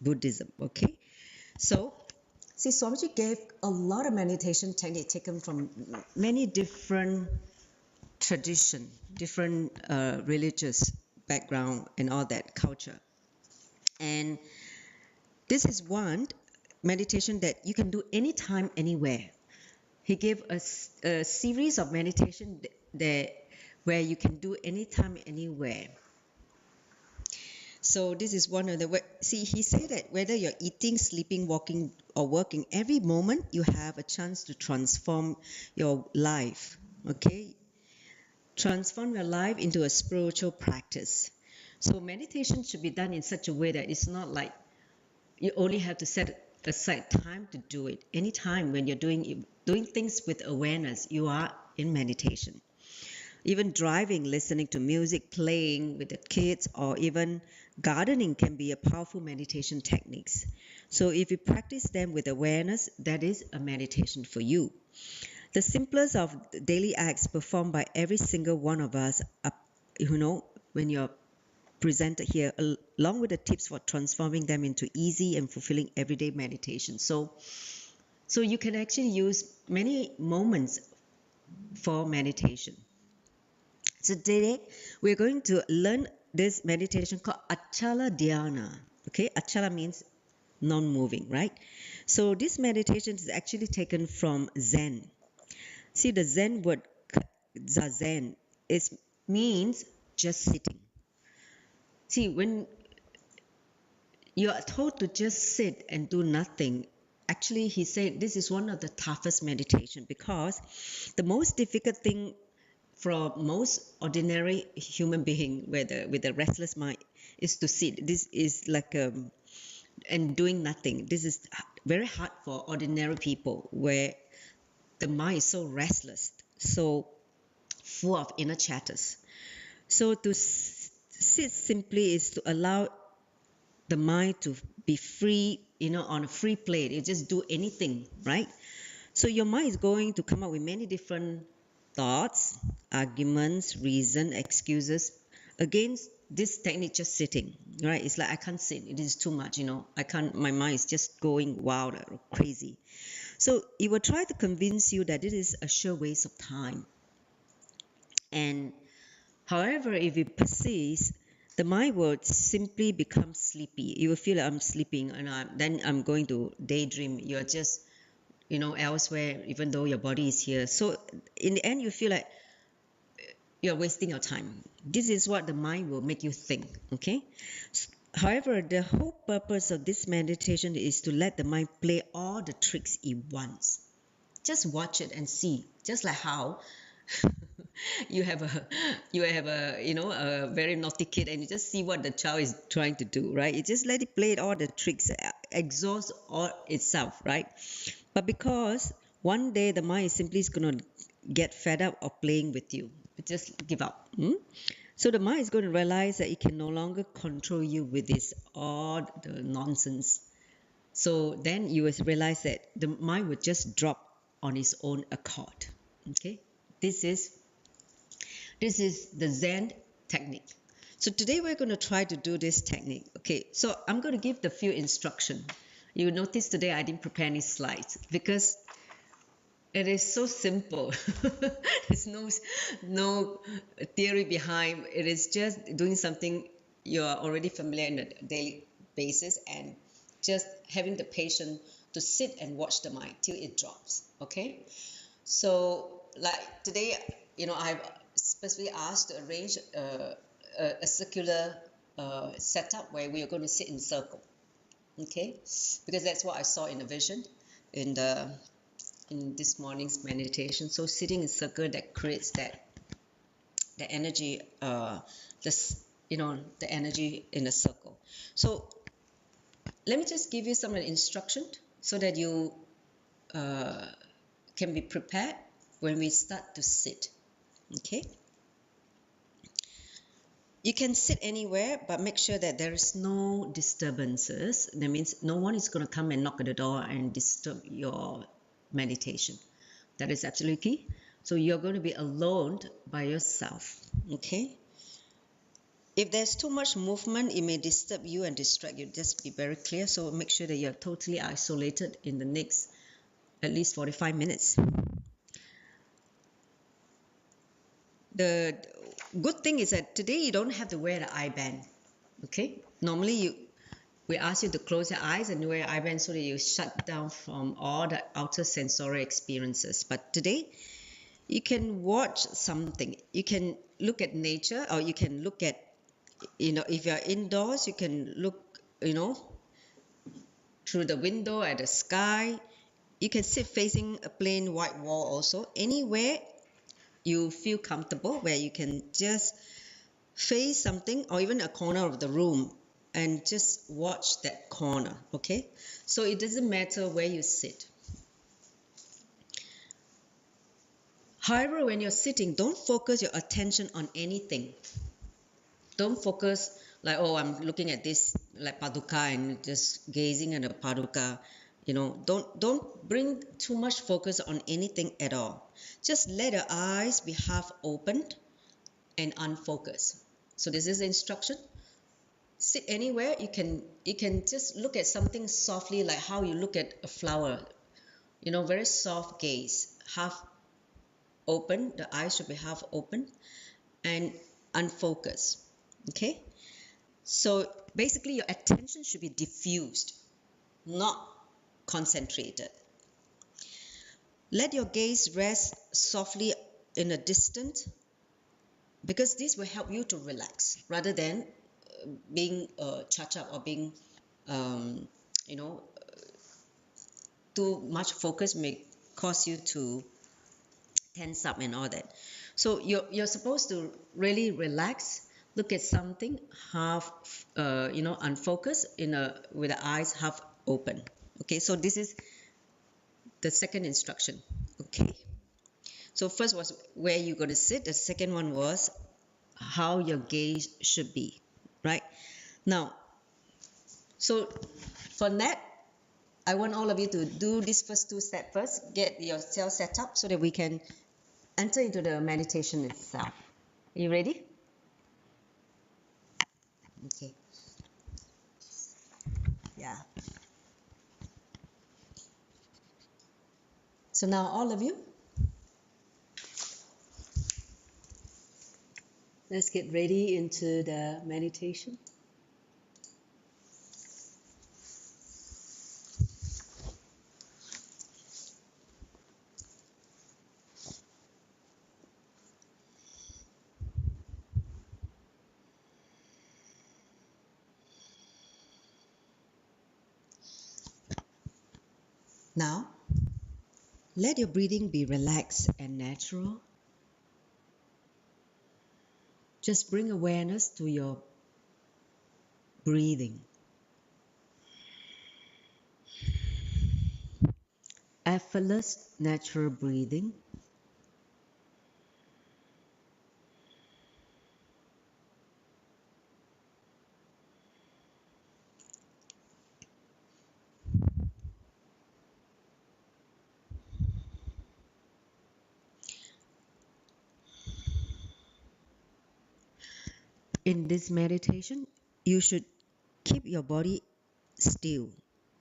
Buddhism. Okay, so see, Swamiji gave a lot of meditation technique taken from many different tradition, different religious background and all that culture. And this is one meditation that you can do anytime, anywhere. He gave us a series of meditation that where you can do anytime, anywhere. So this is one of the see, he said that whether you're eating, sleeping, walking, or working, every moment you have a chance to transform your life. Okay, transform your life into a spiritual practice. So meditation should be done in such a way that it's not like you only have to set aside time to do it. Anytime when you're doing things with awareness, you are in meditation. Even driving, listening to music, playing with the kids, or even gardening can be a powerful meditation techniques. So if you practice them with awareness, that is a meditation for you. The simplest of daily acts performed by every single one of us, when you're presented here, along with the tips for transforming them into easy and fulfilling everyday meditation. So you can actually use many moments for meditation. So today we're going to learn this meditation called Achala Dhyana. Okay, Achala means non-moving, right? So this meditation is actually taken from Zen. See, the Zen word zazen means just sitting. See, when you are told to just sit and do nothing, actually he said this is one of the toughest meditation, because the most difficult thing for most ordinary human being with a restless mind is to sit. This is like and doing nothing. This is very hard for ordinary people, where the mind is so restless, so full of inner chatters. So to sit simply is to allow the mind to be free, on a free plate. You just do anything, right? So your mind is going to come up with many different thoughts, arguments, reason, excuses against this technique, just sitting, right? It's like, I can't sit, it is too much, I can't, my mind is just going wild or crazy. So it will try to convince you that it is a sure waste of time. And however, if it persists, the mind will simply become sleepy. You will feel like I'm sleeping, and then I'm going to daydream. You're just, elsewhere, even though your body is here. So in the end, you feel like you're wasting your time. This is what the mind will make you think, okay? However, the whole purpose of this meditation is to let the mind play all the tricks it wants. Just watch it and see, just like how you have a very naughty kid, and you just see what the child is trying to do, right? You just let it play all the tricks, exhaust all itself, right? But because one day the mind is simply going to get fed up of playing with you, it just give up. So the mind is going to realize that it can no longer control you with this all the nonsense. So then you will realize that the mind would just drop on its own accord. Okay, this is the Zen technique. So today we're going to try to do this technique. Okay, so I'm going to give the few instructions. You notice today I didn't prepare any slides because it is so simple. There's no theory behind. It is just doing something you are already familiar in a daily basis, and just having the patience to sit and watch the mind till it drops. Okay, so like today, I've specifically asked to arrange a circular setup where we are going to sit in circle. Okay, because that's what I saw in the vision in this morning's meditation. So sitting in circle, that creates that energy, the energy in a circle. So let me just give you some instruction so that you can be prepared when we start to sit. Okay, you can sit anywhere, but make sure that there is no disturbances. That means no one is going to come and knock at the door and disturb your meditation. That is absolutely key. So you're going to be alone by yourself. Okay, If there's too much movement, it may disturb you and distract you. Just be very clear. So make sure that you're totally isolated in the next at least 45 minutes. The good thing is that today you don't have to wear the eye band. Okay? Normally we ask you to close your eyes and wear eye band so that you shut down from all the outer sensory experiences. But today you can watch something. You can look at nature, or you can look at, if you're indoors, you can look, through the window at the sky. You can sit facing a plain white wall also. Anywhere you feel comfortable, where you can just face something or even a corner of the room and just watch that corner, okay? So it doesn't matter where you sit. However, when you're sitting, don't focus your attention on anything. Don't focus like, oh, I'm looking at this like paduka and just gazing at the paduka. Don't bring too much focus on anything at all. Just let the eyes be half opened and unfocused. So this is the instruction. Sit anywhere. You can just look at something softly, like how you look at a flower. Very soft gaze, half open. The eyes should be half open and unfocused. Okay? So basically your attention should be diffused, not concentrated. Let your gaze rest softly in a distance, because this will help you to relax rather than being charged up or being, too much focus may cause you to tense up and all that. So you're supposed to really relax, look at something half, unfocused with the eyes half open. Okay, so this is the second instruction. Okay, so first was where you're going to sit. The second one was how your gaze should be, right? Now, so for that, I want all of you to do these first two steps first. Get yourself set up so that we can enter into the meditation itself. Are you ready? Okay. Yeah. So now all of you, let's get ready into the meditation. Now, let your breathing be relaxed and natural. Just bring awareness to your breathing. Effortless, natural breathing. In this meditation, you should keep your body still,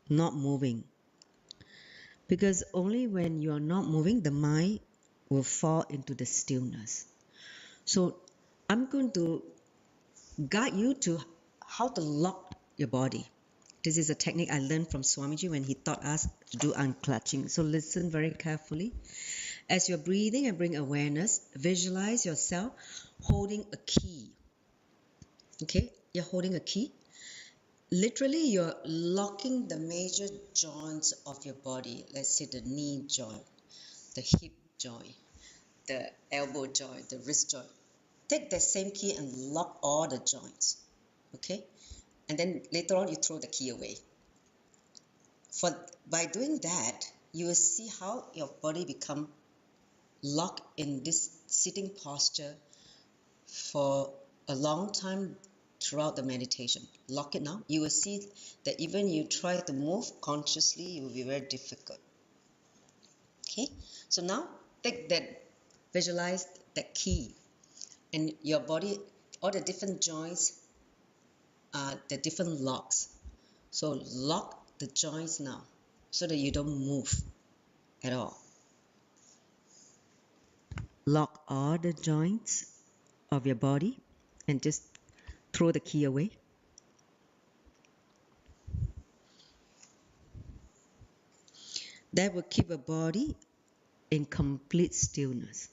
not moving. Because only when you are not moving, the mind will fall into the stillness. So I'm going to guide you to how to lock your body. This is a technique I learned from Swamiji when he taught us to do unclutching. So listen very carefully. As you're breathing and bring awareness, visualize yourself holding a key. Okay, you're holding a key. Literally, you're locking the major joints of your body. Let's say the knee joint, the hip joint, the elbow joint, the wrist joint. Take that same key and lock all the joints. Okay? And then later on, you throw the key away. By doing that, you will see how your body become locked in this sitting posture for a long time throughout the meditation. Lock it now. You will see that even you try to move consciously, it will be very difficult. Okay? So now take that, visualize that key, and your body all the different joints are the different locks. So lock the joints now so that you don't move at all. Lock all the joints of your body and just throw the key away. That will keep your body in complete stillness.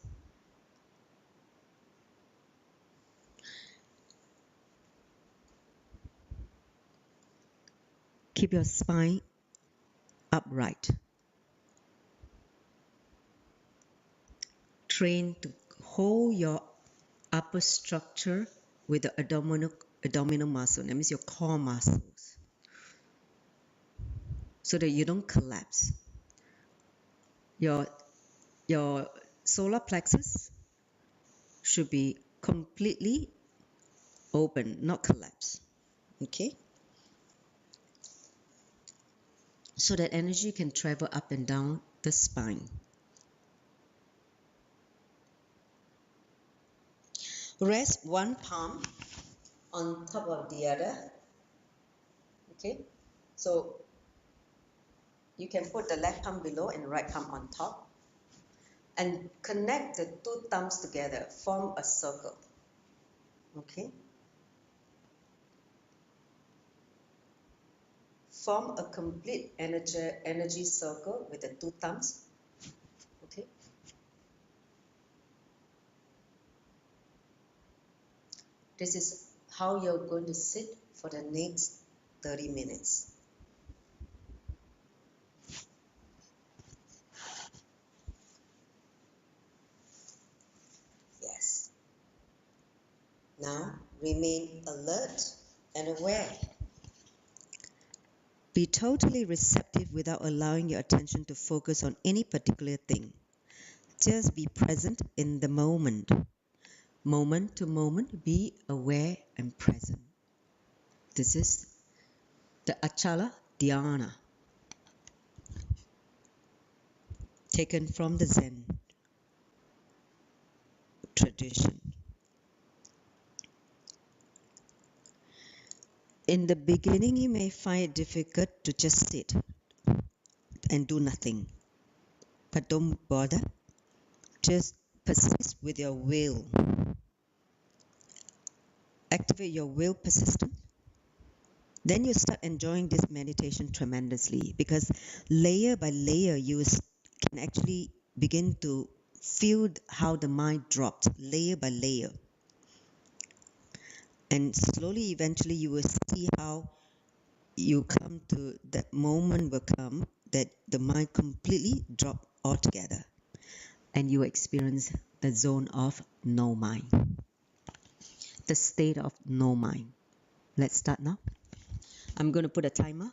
Keep your spine upright. Train to hold your upper structure with the abdominal muscle. That means your core muscles. So that you don't collapse. Your solar plexus should be completely open, not collapse. Okay? So that energy can travel up and down the spine. Rest one palm on top of the other. Okay? So you can put the left palm below and right palm on top. And connect the two thumbs together, form a circle. Okay? Form a complete energy circle with the two thumbs. Okay? This is how you're going to sit for the next 30 minutes. Yes. Now, remain alert and aware. Be totally receptive without allowing your attention to focus on any particular thing. Just be present in the moment. Moment to moment, be aware and present. This is the Achala Dhyana, taken from the Zen tradition. In the beginning, you may find it difficult to just sit and do nothing. But don't bother. Just persist with your will. Activate your will persistence. Then you start enjoying this meditation tremendously, because layer by layer you can actually begin to feel how the mind drops layer by layer. And slowly, eventually, you will see how you come to that moment will come that the mind completely drop altogether. And you experience the zone of no mind. The state of no mind. Let's start now. I'm going to put a timer.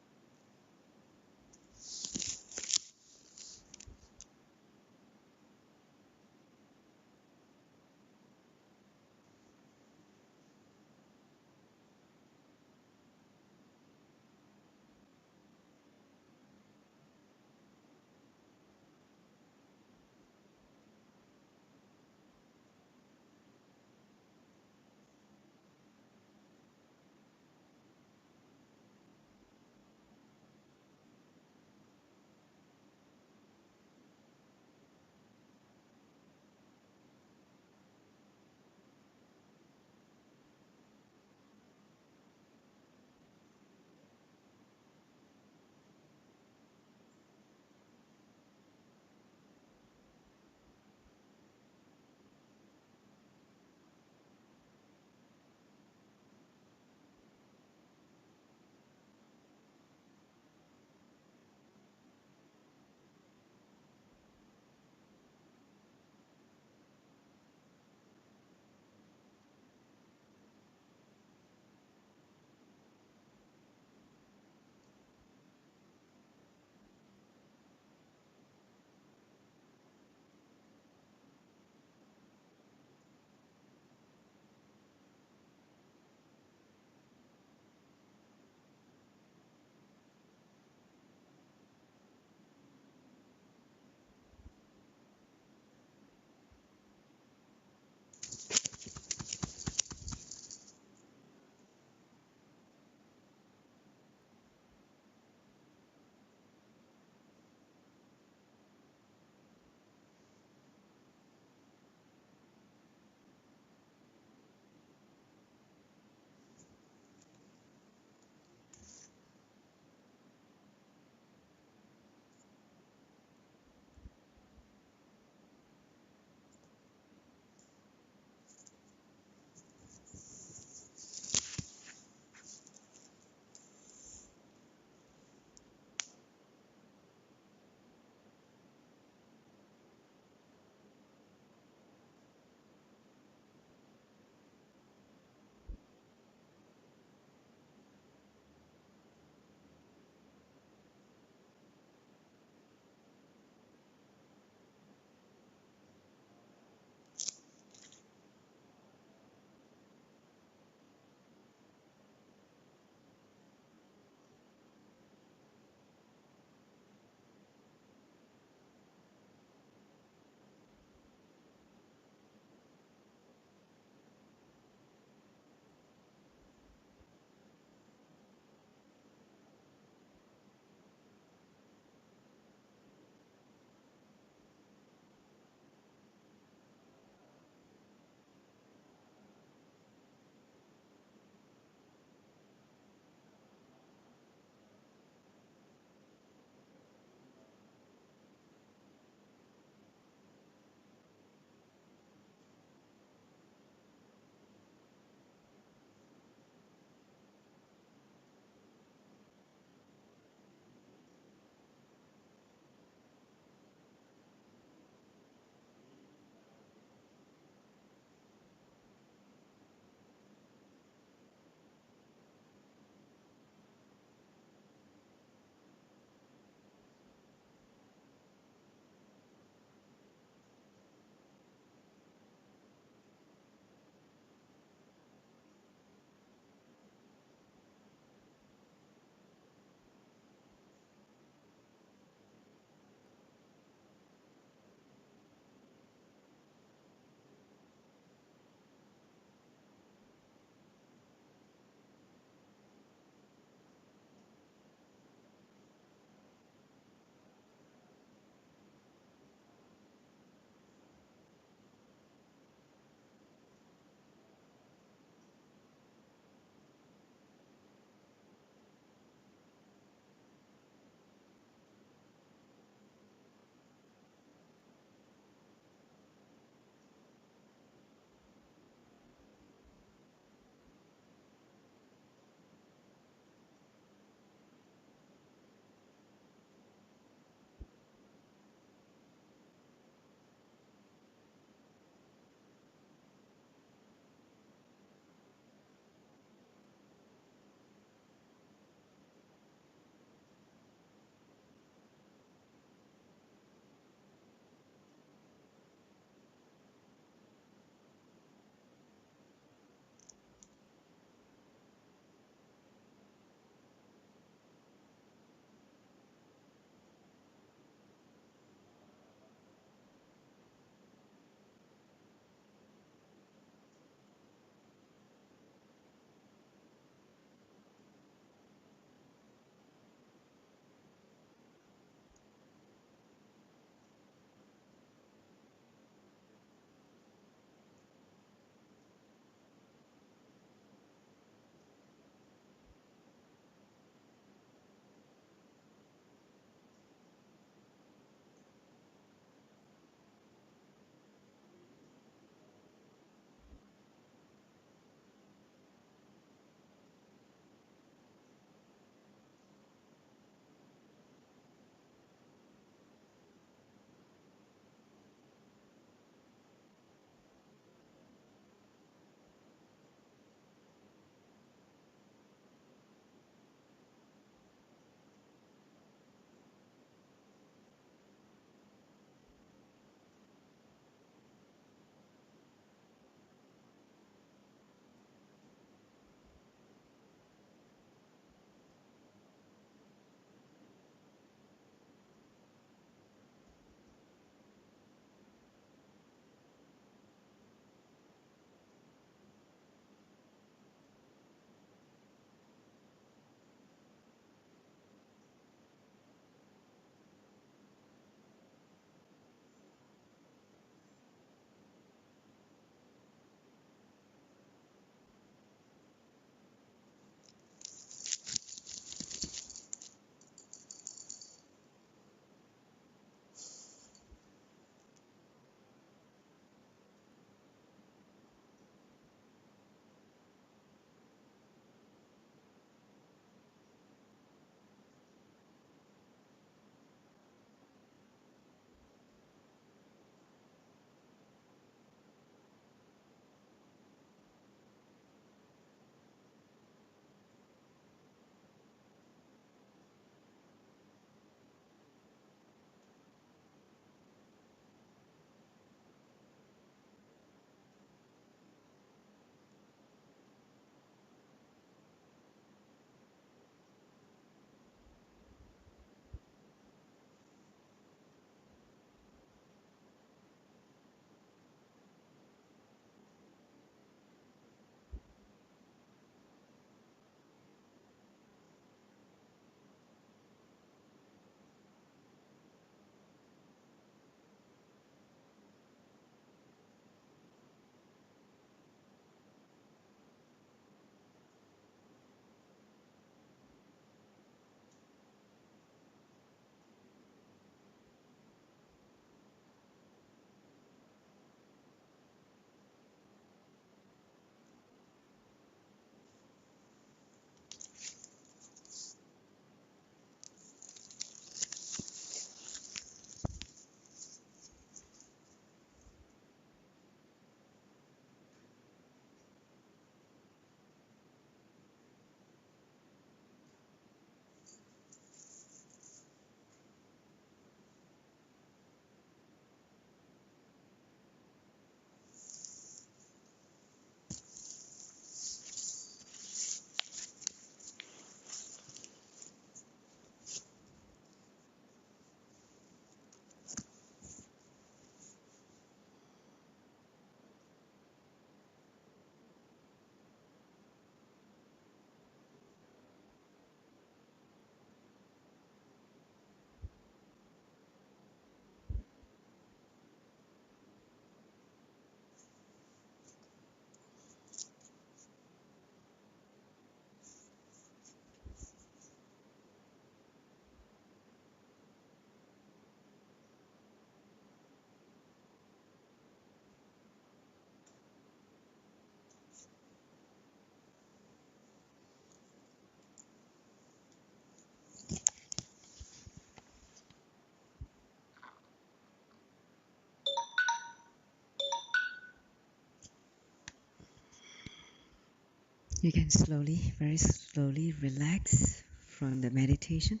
You can slowly, very slowly relax from the meditation.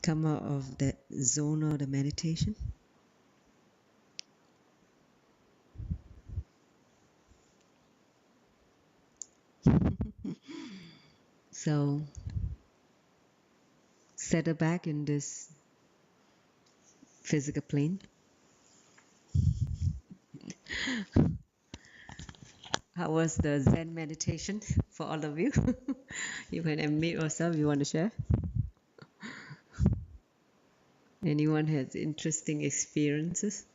Come out of that zone of the meditation. So settle back in this physical plane. How was the Zen meditation for all of you? You can admit yourself, you want to share? Anyone has interesting experiences?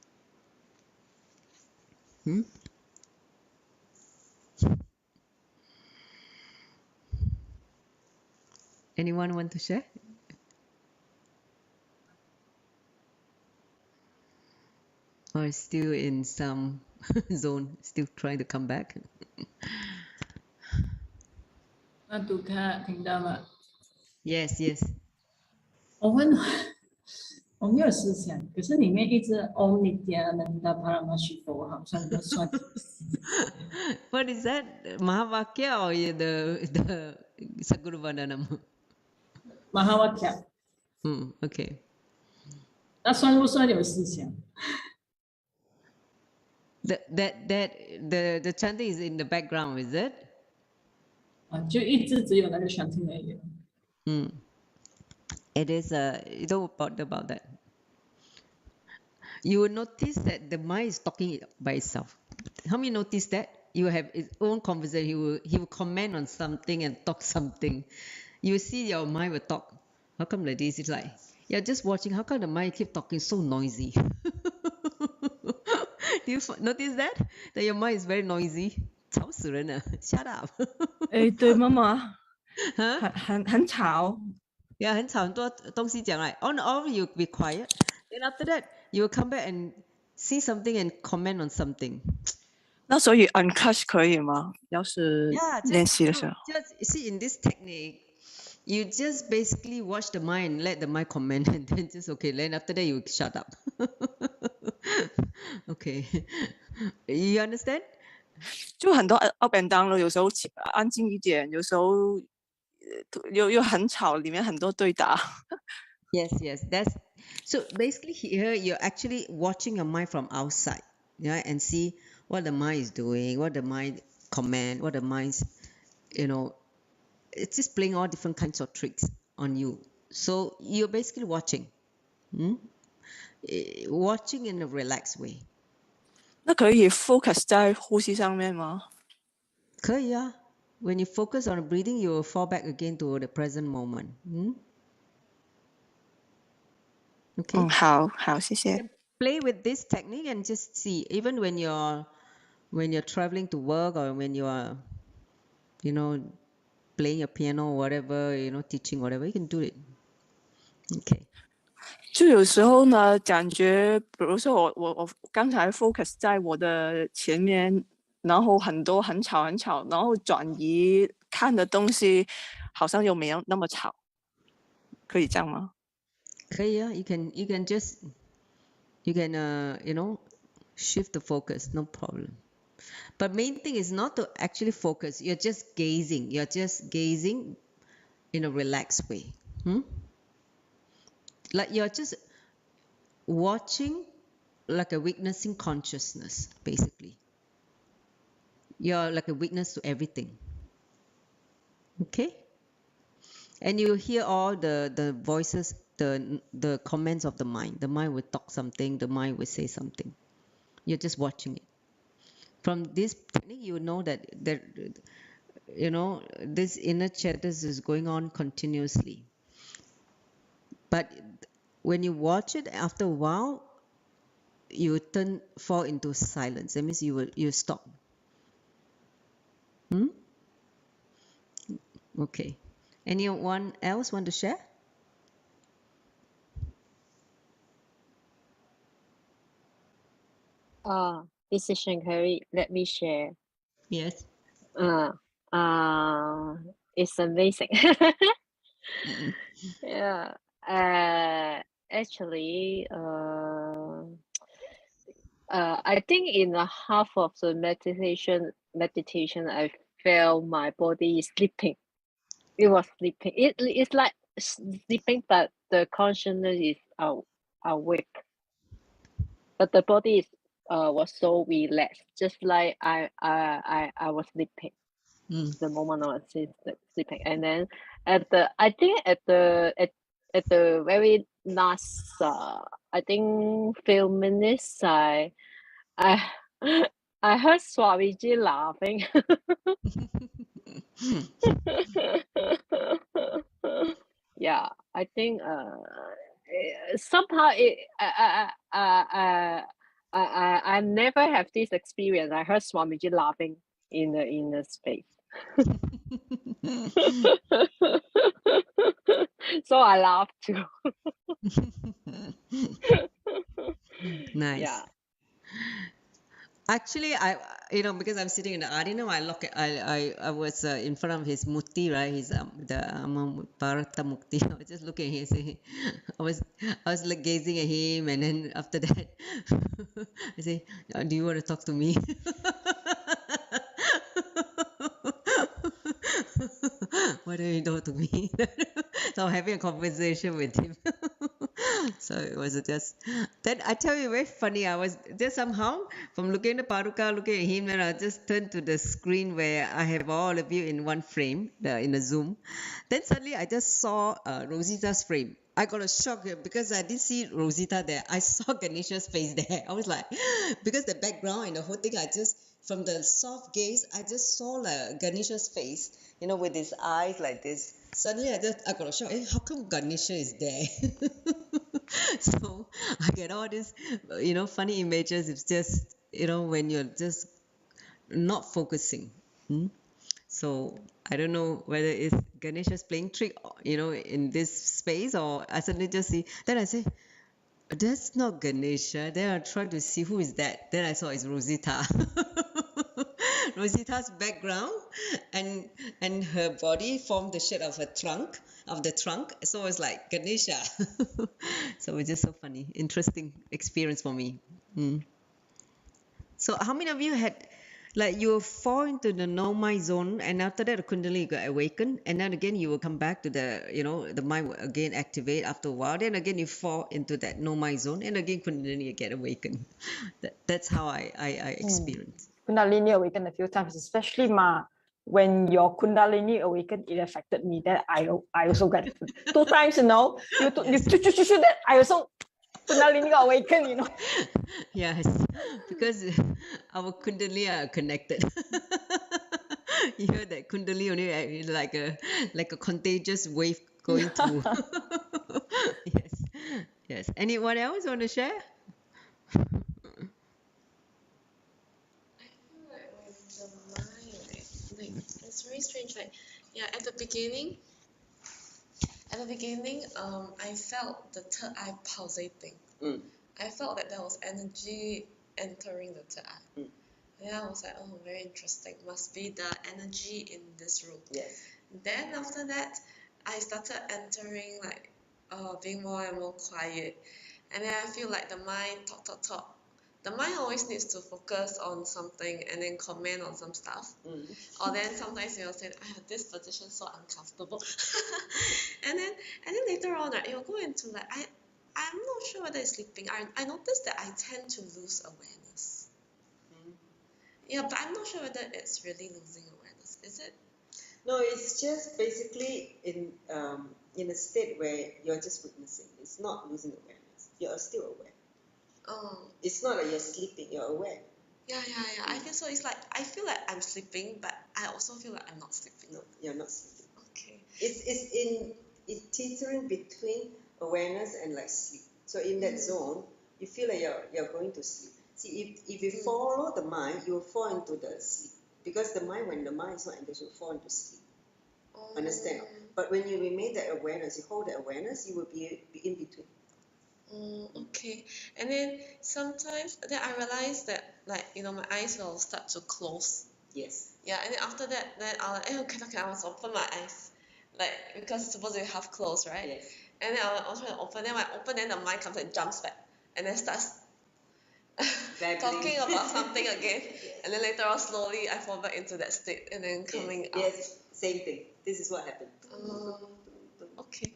Anyone want to share? Or still in some zone, still trying to come back? 那读卡听到吗？ Yes, yes. 我没有思想，可是里面一直 Om Nithyananda Paramashivoham 算不算？ What is that? Mahavakya or the Sadguru Vandanam? Mahavakya Okay. 那算不算有思想？ The chanting is in the background, is it? 就一直只有那个 chanting 而已。It is you know about that. You will notice that the mind is talking by itself. How many notice that? You have its own conversation. He will comment on something and talk something. You see your mind will talk. How come like this? It's like you're just watching. How come the mind keep talking so noisy? Do you notice that? That your mind is very noisy? 吵死人了 Shut up. 对，妈妈，huh? 很吵。Yeah, 很吵，很多东西讲 right. On off you be quiet. Then after that you will come back and see something and comment on something. 那所以 unclash 可以吗？要是 Yeah, 练习的时候。just see in this technique, you just basically watch the mind, let the mind comment, and then just okay. Then after that you shut up. Okay, you understand? 就很多 up and down 了，有时候安静一点，有时候又很吵，里面很多对答。Yes, that's so basically here you're actually watching your mind from outside, yeah, and see what the mind is doing, what the mind comment, what the mind's, it's just playing all different kinds of tricks on you. So you're basically watching, watching in a relaxed way. 那可以 focus 在呼吸上面吗？可以啊。When you focus on the breathing, you will fall back again to the present moment. Okay. 好，谢谢。Play with this technique and just see. Even when you're traveling to work or when you are, playing a piano or whatever, teaching whatever, you can do it. Okay. 就有时候呢，感觉，比如说我刚才 focus 在我的前面，然后很多很吵，然后转移看的东西，好像又没有那么吵，可以这样吗？可以啊 you can just shift the focus, no problem. But main thing is not to actually focus. You're just gazing. You're just gazing in a relaxed way. Like you're just watching, like a witnessing consciousness, basically. You're like a witness to everything. Okay? And you hear all the voices, the comments of the mind. The mind will talk something, the mind will say something. You're just watching it. From this technique, you know that this inner chatter is going on continuously. But when you watch it, after a while, you fall into silence. That means you stop. Okay. Anyone else want to share? This is Shankari. Let me share. Yes. It's amazing. Yeah. Actually, I think in the half of the meditation, I felt my body is sleeping. It was sleeping. It's like sleeping, but the consciousness is awake. But the body is was so relaxed, just like I was sleeping. The moment I was sleeping, and then at the very last I think few minutes I I heard Swamiji laughing. Yeah, I think somehow I never have this experience. I heard Swamiji laughing in the space. So I laughed too. Nice. Yeah. Actually, because I'm sitting in the audience, I was in front of his mukti, right? His the Bharata mukti. I was just looking at him, saying, I was like gazing at him, and then after that, I say, "Do you want to talk to me?" Why don't you talk to me? So I'm having a conversation with him. So it was just then I tell you, very funny. I was just somehow from looking at Paruka, looking at him, and I just turned to the screen where I have all of you in one frame, in a Zoom. Then suddenly I just saw Rosita's frame. I got a shock because I didn't see Rosita there. I saw Ganesha's face there. I was like, because the background and the whole thing, I just, from the soft gaze, I just saw like Ganesha's face, with his eyes like this. Suddenly I got a shock. How come Ganesha is there? So I get all these, funny images. It's just, when you're just not focusing. So I don't know whether it's Ganesha's playing trick, in this space, or I suddenly just see. Then I say, that's not Ganesha. Then I try to see who is that. Then I saw it's Rosita. Rosita's background and her body formed the shape of the trunk. So it's like Ganesha. So it's just so funny, interesting experience for me. So how many of you had, like, you fall into the no-mind zone, and after that the Kundalini got awakened, and then again you will come back to the, the mind will again activate after a while, then again you fall into that no-mind zone, and again Kundalini get awakened. That's how I experienced. Kundalini awakened a few times, especially when your Kundalini awakened, it affected me. That I also got 2 times, you that I also Kundalini got awakened, Yes, because our Kundalini are connected. You hear that Kundalini only like a contagious wave going through. Yes. Anyone else want to share? It's very strange. At the beginning, I felt the third eye pulsating. I felt that there was energy entering the third eye. And I was like, oh, very interesting. Must be the energy in this room. Yes. Then after that, I started entering, being more and more quiet. And then I feel like the mind talk. The mind always needs to focus on something and then comment on some stuff. Or then sometimes you'll say, this position is so uncomfortable. and then later on, it will go into I'm not sure whether it's sleeping. I noticed that I tend to lose awareness. Yeah, but I'm not sure whether it's really losing awareness. Is it? No, it's just basically in a state where you're just witnessing. It's not losing awareness. You're still aware. Oh. It's not like you're sleeping, you're aware. Yeah. I feel so. It's like I feel like I'm sleeping, but I also feel like I'm not sleeping. No, you're not sleeping. Okay. It's teetering between awareness and like sleep. So in that zone, you feel like you're going to sleep. See, if you follow the mind, you will fall into the sleep. Because when the mind is not engaged, you will fall into sleep. Understand? But when you remain that awareness, you hold that awareness, you will be in between. Okay. And then sometimes then I realize that my eyes will start to close. Yes. Yeah, and then after that, then I'll okay, I must open my eyes. Because it's supposed to be half closed, right? Yes. And then I'll try to open. Then when I open, then the mind comes and jumps back. And then starts. talking about something again, and then later on slowly I fall back into that state and then coming out. Yes, same thing. This is what happened. Okay.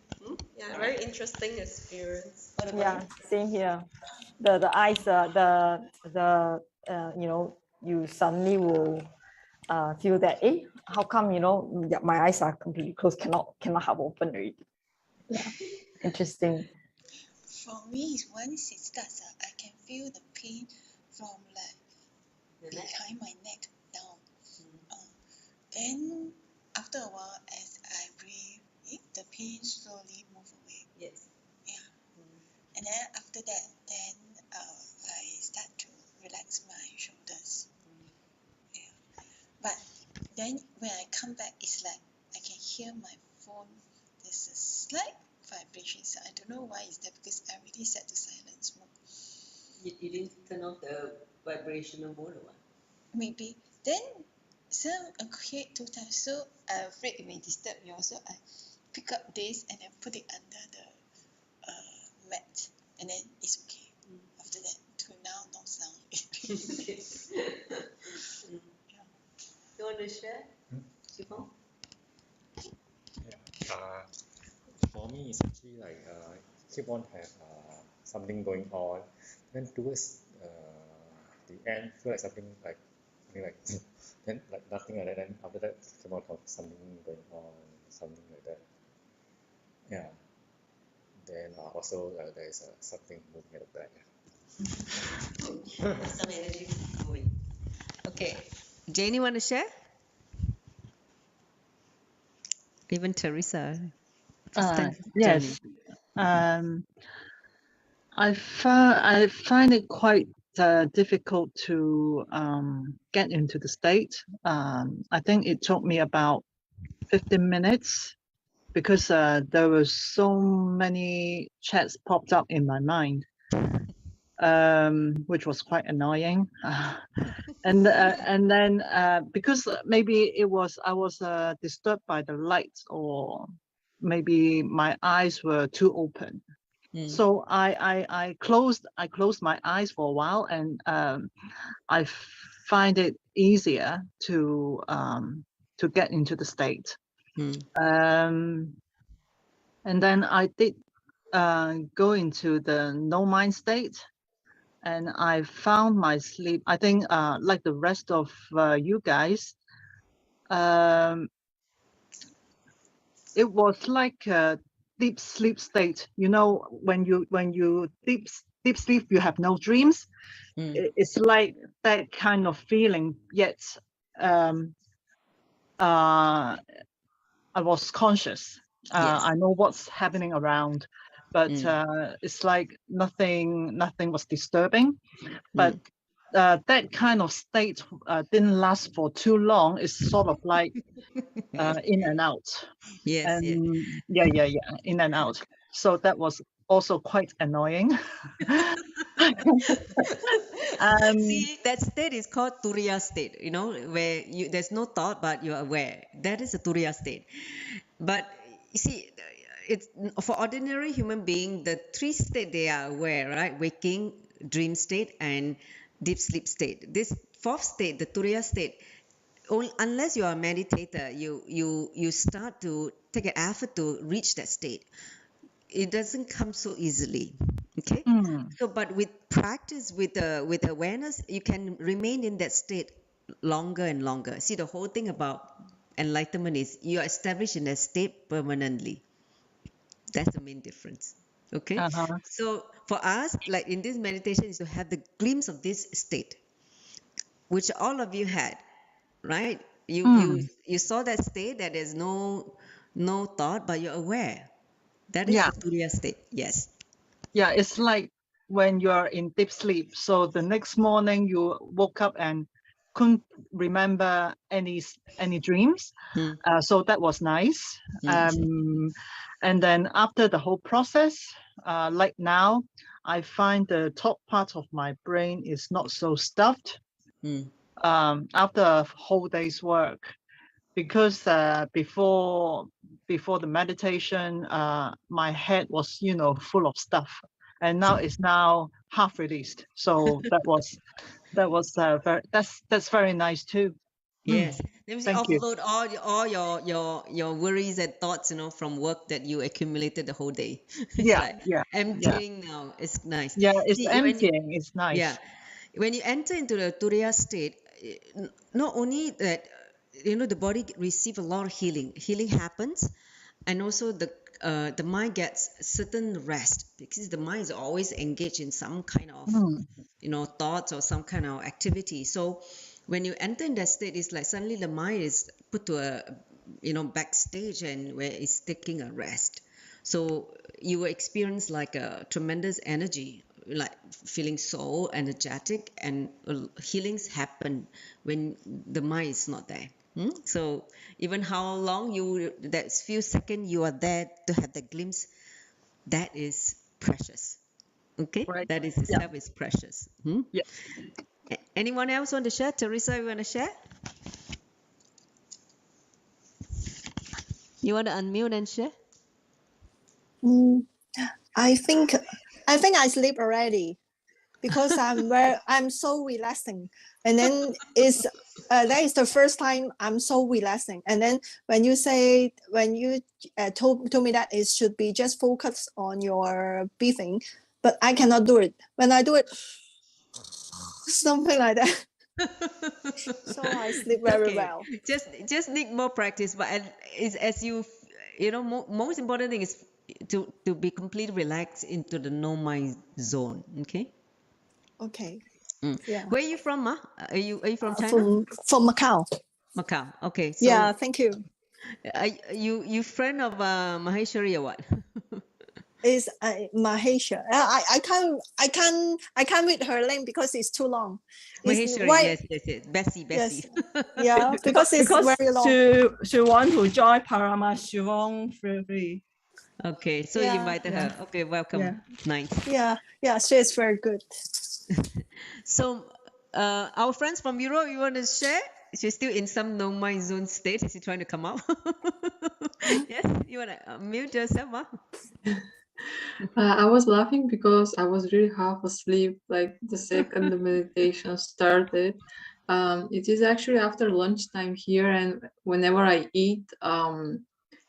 Yeah, very interesting experience. What about Yeah, same here. The eyes, you know, you suddenly will feel that, how come, you know, my eyes are completely closed, cannot have open already. Yeah, interesting. For me, once it starts, I can feel the pain from like behind my neck down. Then after a while, as I breathe, the pain slowly move away. Yes. Yeah. And then after that, then I start to relax my shoulders. Yeah. But then when I come back, it's like I can hear my phone. There's a slight vibration. So I don't know why is that, because I already set to silence mode. You didn't turn off the vibrational mode or what? Maybe. Then so I create 2 times. So I'm afraid it may disturb you. So I pick up this and then put it under the mat, and then it's okay. After that, to now, no sound. You want to share? Shifong? Yeah. For me, it's actually like keep on have something going on. Then towards the end, feel like something like then like nothing like that. Then after that, come out of something going on, something like that. Yeah. Then also there is something moving at the back. Some energy moving. Okay. Jane, you want to share? Even Teresa. Yes. I find it quite difficult to get into the state. I think it took me about 15 minutes because there were so many chats popped up in my mind, which was quite annoying. And then because maybe I was disturbed by the lights, or maybe my eyes were too open. So I closed my eyes for a while, and I find it easier to get into the state. And then I did go into the no mind state, and I found my sleep, I think like the rest of you guys, it was like a deep sleep state. You know, when you deep sleep, you have no dreams. It's like that kind of feeling, yet I was conscious. Yes. I know what's happening around, but it's like nothing was disturbing. But that kind of state didn't last for too long. It's sort of like in and out. Yes. And yeah, in and out. So that was also quite annoying. See, that state is called Turiya state, you know, where there's no thought, but you're aware. That is a Turiya state. But you see, it's for ordinary human being, the 3 states they are aware, right? Waking, dream state, and deep sleep state. This 4th state, the Turiya state, unless you are a meditator, you start to take an effort to reach that state. It doesn't come so easily. Okay. So, but with practice, with awareness, you can remain in that state longer and longer. See, the whole thing about enlightenment is you are established in that state permanently. That's the main difference. Okay. So for us, like in this meditation, is to have the glimpse of this state, which all of you had, right? You saw that state that there's no thought, but you're aware. That is the Turiya state. Yes. Yeah, it's like when you're in deep sleep. So the next morning you woke up and couldn't remember any dreams. So that was nice. And then after the whole process, like now, I find the top part of my brain is not so stuffed after a whole day's work. Because before the meditation, my head was, full of stuff. and now it's now half released. So that's very nice too. Yes. Let me Thank you. offload all your worries and thoughts, from work that you accumulated the whole day. It's Yeah, like yeah, emptying now. It's nice. yeah. It's See, emptying. It's yeah, nice. when you enter into the Turiya state, not only that, the body receive a lot of healing. Healing happens, and also the mind gets certain rest, because the mind is always engaged in some kind of thoughts or some kind of activity. So when you enter in that state, it's like suddenly the mind is put to a backstage, and where it's taking a rest. So you will experience like a tremendous energy, like feeling so energetic, and healings happen when the mind is not there. So even how long that few seconds you are there to have the glimpse, that is precious. Okay, Right. that is itself is precious. Yeah. Anyone else want to share? Teresa, you want to share? You want to unmute and share? I think I sleep already, because I'm so relaxing, and then that is the first time I'm so relaxing. And then when you told me that it should be just focus on your breathing, but I cannot do it. When I do it, something like that. So I sleep very well. Just need more practice, but as you most important thing is to be completely relaxed into the no mind zone. Okay. Okay. Yeah. Where are you from, Ma? Are you from China? From Macau. Macau. Okay. So yeah. Thank you. You friend of Maheshwari or what? Is Mahesha. I can't read her name because it's too long. Maheshwari, yes. Bessie. Yes. Yeah, because it's very long. She want to join Paramashivoham Level. Okay, so you invited her. Okay, welcome. Yeah. Nice. Yeah, she is very good. So, our friends from Europe, you want to share? She's still in some no mind zone state. Is she trying to come out? Yes, you want to mute yourself, Ma? I was laughing because I was really half asleep, like the second the meditation started. It is actually after lunchtime here, and whenever I eat,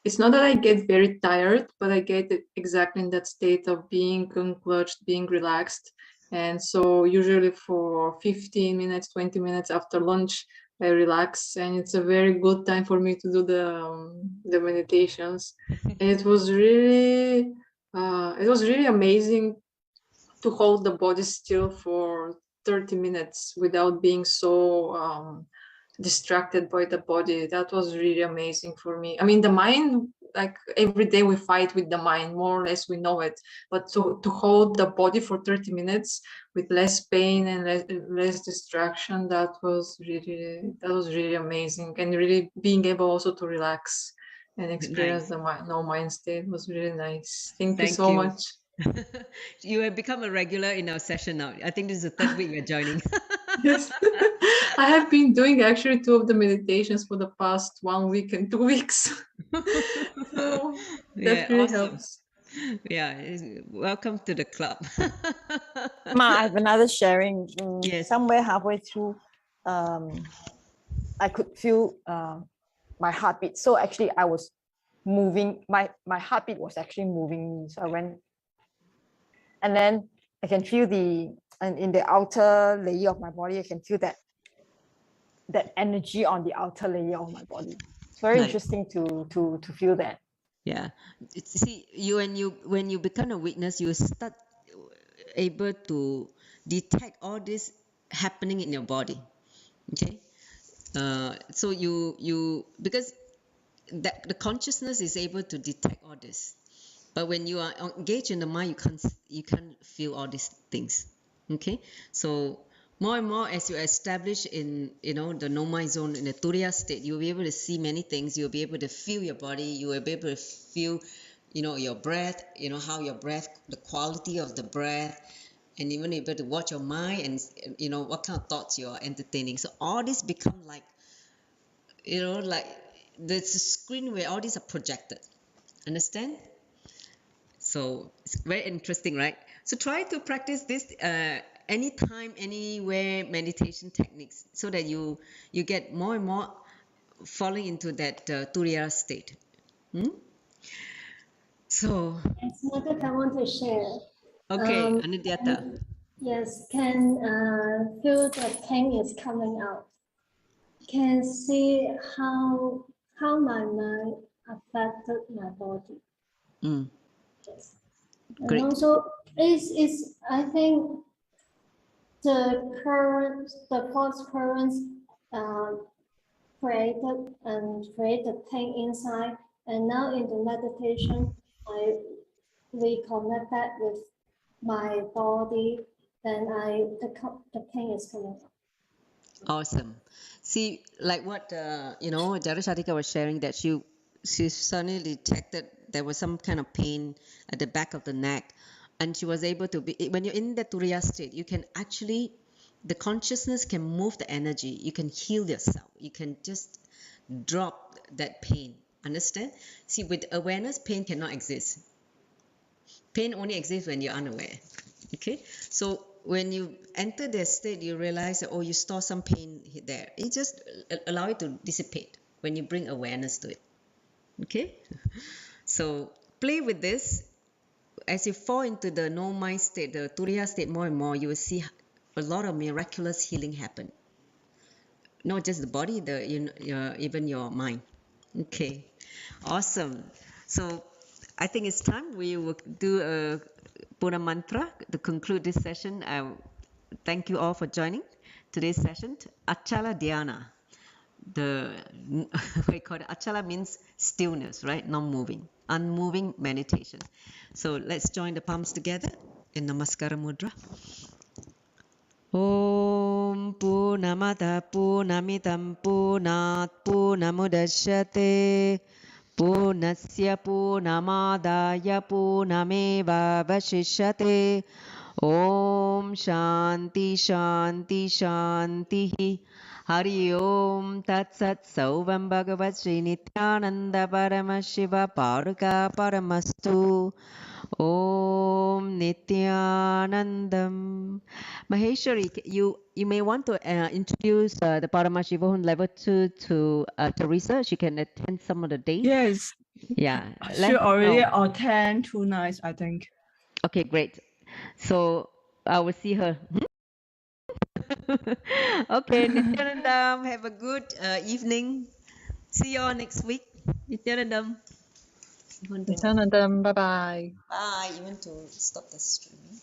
it's not that I get very tired, but I get exactly in that state of being unclutched, being relaxed. And so usually for 15 minutes, 20 minutes after lunch, I relax, and it's a very good time for me to do the meditations. And it was really amazing to hold the body still for 30 minutes without being so distracted by the body. That was really amazing for me. I mean, the mind, like every day we fight with the mind, more or less we know it, but to hold the body for 30 minutes with less pain and less distraction, that was really amazing. And really being able also to relax and experience the no mind state was really nice. Thank you so much. You have become a regular in our session now. I think this is the third week you're joining. Yes. I have been doing actually 2 of the meditations for the past 1 week and 2 weeks. So that really helps. Yeah, welcome to the club. Ma, I have another sharing. Yes. Somewhere halfway through, I could feel my heartbeat. So actually, I was moving. My heartbeat was actually moving me. So I went, and then I can feel in the outer layer of my body, I can feel that energy on the outer layer of my body. It's very interesting to feel that. Yeah. See, when you become a witness, you start able to detect all this happening in your body. Okay. So you because the consciousness is able to detect all this, but when you are engaged in the mind, you can't feel all these things. Okay. So more and more as you establish in the no mind zone, in the Turiya state, you'll be able to see many things. You'll be able to feel your body. You will be able to feel your breath, how your breath, the quality of the breath, and even able to watch your mind and what kind of thoughts you're entertaining. So all this become like like the screen where all these are projected. Understand? So it's very interesting, right? So try to practice this anytime, anywhere meditation techniques so that you get more and more falling into that Turiya state. So, Yes, Mother, I want to share. okay, Anudyata. Yes, can feel the pain is coming out. Can see how my mind affected my body. Yes. And Great. also, is I think the false currents created pain inside, and now in the meditation, I reconnect that with my body, then the pain is coming up. Awesome. See, like what Jarashatika was sharing, that she suddenly detected there was some kind of pain at the back of the neck, and she was able to be. When you're in the Turiya state, you can actually, the consciousness can move the energy. You can heal yourself. You can just drop that pain. Understand? See, with awareness, pain cannot exist. Pain only exists when you're unaware. Okay, so when you enter that state, you realize that, oh, you store some pain there. You just allow it to dissipate when you bring awareness to it. Okay, so play with this. As you fall into the no mind state, the Turiya state, more and more, you will see a lot of miraculous healing happen. Not just the body, even your mind. Okay, awesome. So I think it's time we will do a Pura mantra to conclude this session. Thank you all for joining today's session. Achala Dhyana. What you call it? Achala means stillness, right? Non-moving, unmoving meditation. So let's join the palms together in Namaskara Mudra. Om Purnamada Purnamidam Purnat Purnamudachyate Purnasya Purnamadaya Purnameva Vashishyate Om Shanti Shanti Shanti Hari Om Tat Sat Sauvam Bhagavat Sri Nithyananda Paramashiva Paruka Paramastu Om Nithyanandam. Maheshwari, you may want to introduce the Paramashivoham Level 2 to Teresa. She can attend some of the days. Yes. Yeah. She already attend 2 nights, I think. Okay, great. So I will see her. Okay, Nithyanandam, have a good evening. See you all next week. Nithyanandam. Nithyanandam, bye-bye. Bye. You want to stop the streaming?